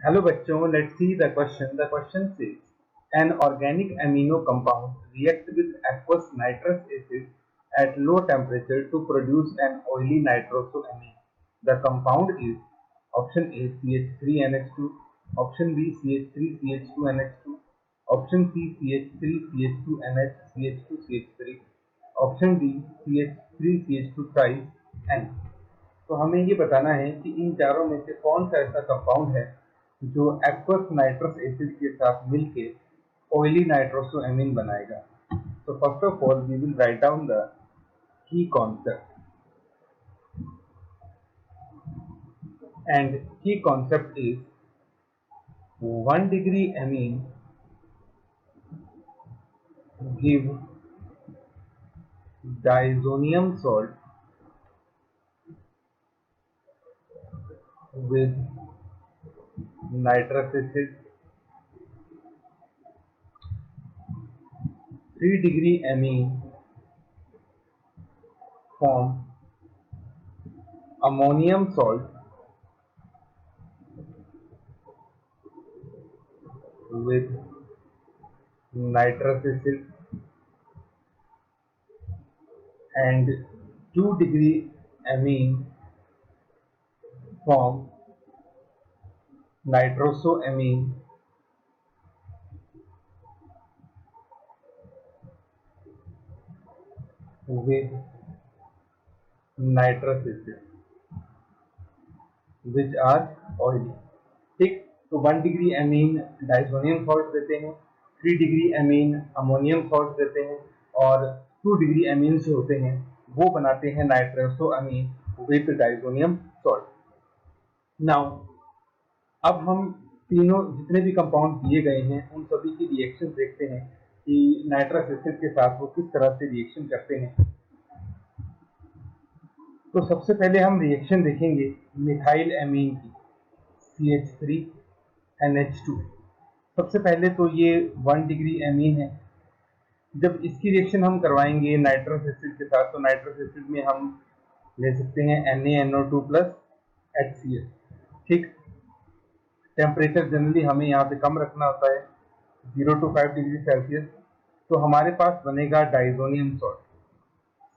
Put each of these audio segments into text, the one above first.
Hello बच्चों, let's see the question. The question says, an organic amino compound reacts with aqueous nitrous acid at low temperature to produce an oily nitrosamine. The compound is option A CH3NH2, option B CH3CH2NH2, option C CH3CH2NH CH2CH3, option D CH3CH2 thrice N. तो हमें ये बताना है कि इन चारों में से कौन सा ऐसा कंपाउंड है जो एक्वस नाइट्रस एसिड के साथ मिलके ऑयली नाइट्रोसोएमिन बनाएगा। तो first of all we will write down the key concept, and key concept is 1 degree amine give diazonium salt with nitrous acid, 3 degree amine form ammonium salt with nitrous acid, and 2 degree amine form nitrosamine with nitrous acid which are oily। ठीक, तो 1 degree amine diazonium salt देते हैं, 3 degree amine ammonium salt देते हैं, और 2 degree amine जो होते हैं वो बनाते हैं नाइट्रोसोअमीन विद डाइसोनियम सॉल्ट। नाउ अब हम तीनों जितने भी कंपाउंड दिए गए हैं उन सभी की रिएक्शन देखते हैं कि नाइट्रस एसिड के साथ वो किस तरह से रिएक्शन करते हैं। तो सबसे पहले हम रिएक्शन देखेंगे मिथाइल एमीन की, CH3NH2। सबसे पहले तो ये 1 डिग्री एमीन है। जब इसकी रिएक्शन हम करवाएंगे नाइट्रस एसिड के साथ, तो नाइट्रस एसिड में हम ले सकते हैं NaNO2 प्लस HCl। ठीक, टेम्परेचर जनरली हमें यहाँ पे कम रखना होता है, 0 to 5 डिग्री सेल्सियस। तो हमारे पास बनेगा diazonium salt,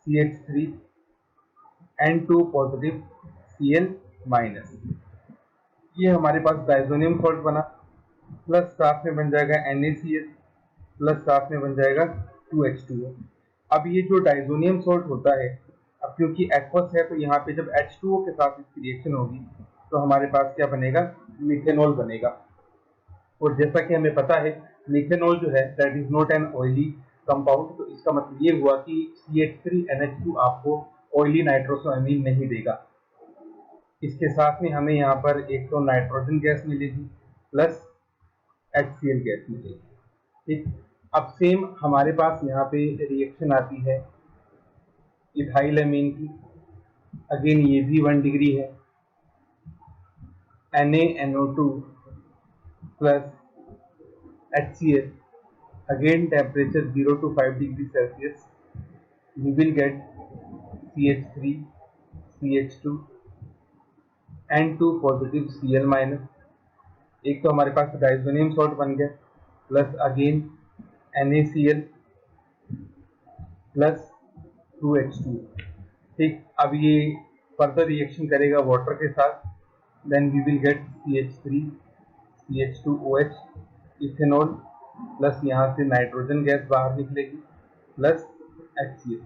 CH3N2 positive Cl minus. ये हमारे पास डाइजोनियम सॉल्ट बना, प्लस साथ में बन जाएगा NaCl, प्लस साथ में बन जाएगा 2H2O। अब ये जो डाइजोनियम सॉल्ट होता है, अब क्योंकि एक्वस है तो यहाँ पे जब H2O के साथ इसकी रिएक्शन होगी तो हमारे पास क्या बनेगा, मिथेनॉल बनेगा। और जैसा कि हमें पता है मिथेनॉल जो है that is not an oily compound, तो इसका मतलब ये हुआ कि CH3NH2 आपको ऑयली नाइट्रोसोअमीन नहीं देगा। इसके साथ में हमें यहाँ पर एक तो नाइट्रोजन गैस मिलेगी प्लस HCl गैस मिलेगी। ठीक, अब सेम हमारे पास यहाँ पे रिएक्शन आती है इथाइल एमीन की। अगेन ये भी 1 डिग्री है, NaNO2 plus HCl, again temperature 0 to 5 degrees Celsius, we will get CH3, CH2 and 2 positive Cl minus। एक तो हमारे पास डाइजोनियम सॉल्ट बन गया, plus again NaCl plus 2H2। ठीक, अब ये फर्दर रिएक्शन करेगा वाटर के साथ, then we will get CH3, CH2OH, ethanol, plus यहाँ से नाइट्रोजन गैस बाहर निकलेगी प्लस HCl।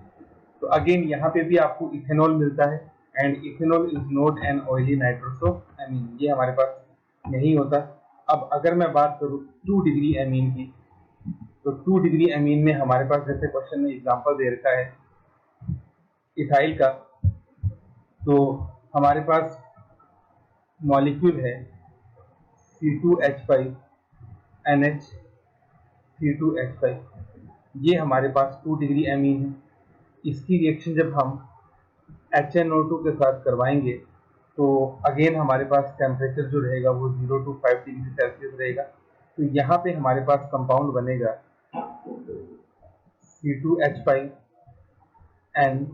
तो अगेन यहाँ पे भी आपको इथेनॉल मिलता है, and ethanol is not an oily nitrosamine, ये हमारे पास नहीं होता। अब अगर मैं बात करूँ 2 डिग्री एमीन की, तो 2 डिग्री एमीन में हमारे पास जैसे क्वेश्चन में एग्जांपल दे रखा है इथाइल का, तो हमारे पास मॉलिक्यूल है C2H5NH C2H5, ये हमारे पास 2 डिग्री एमीन है। इसकी रिएक्शन जब हम HNO2 के साथ करवाएंगे तो अगेन हमारे पास टेम्परेचर जो रहेगा वो 0 to 5 डिग्री सेल्सियस रहेगा। तो यहाँ पे हमारे पास कंपाउंड बनेगा C2H5N,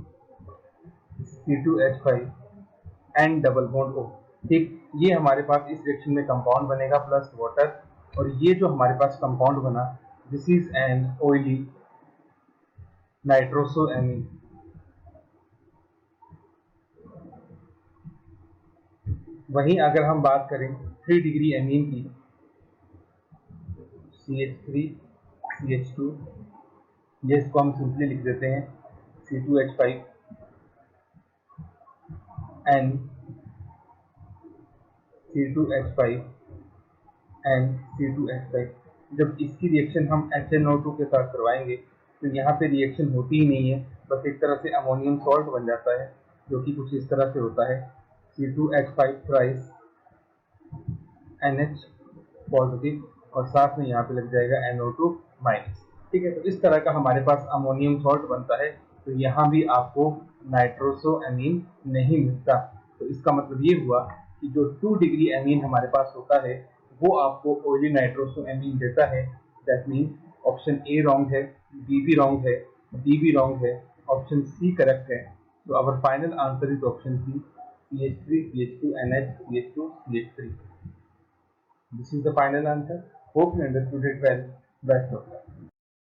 C2H5 and double bond O। ठीक, ये हमारे पास इस रिएक्शन में कंपाउंड बनेगा प्लस वाटर, और ये जो हमारे पास कंपाउंड बना, दिस इज एन ऑयली नाइट्रोसोएमीन। वहीं अगर हम बात करें 3 डिग्री एमीन की, CH3 CH2, जिसको हम सिंपली लिख देते हैं C2H5 N C2H5 N C2H5। जब इसकी रिएक्शन हम HNO2 के साथ करवाएंगे तो यहाँ पे रिएक्शन होती ही नहीं है, बस एक तरह से अमोनियम सॉल्ट बन जाता है, जो कि कुछ इस तरह से होता है C2H5 थ्राइस NH पॉजिटिव, और साथ में यहाँ पे लग जाएगा NO2 माइनस। ठीक है, तो इस तरह का हमारे पास अमोनियम सॉल्ट बनता है। तो यहाँ भी आपको नाइट्रोसोएमीन नहीं मिलता। तो इसका मतलब ये हुआ कि जो 2 डिग्री एमीन हमारे पास होता है वो आपको ऑयली नाइट्रोसोएमीन देता है। That means option A wrong है, बी भी रॉन्ग है, डी भी रॉन्ग है, ऑप्शन सी करेक्ट है। तो our final answer is option C, CH3 CH2 NH CH2 CH3। This is the final answer. Hope you understood it well. Best of luck.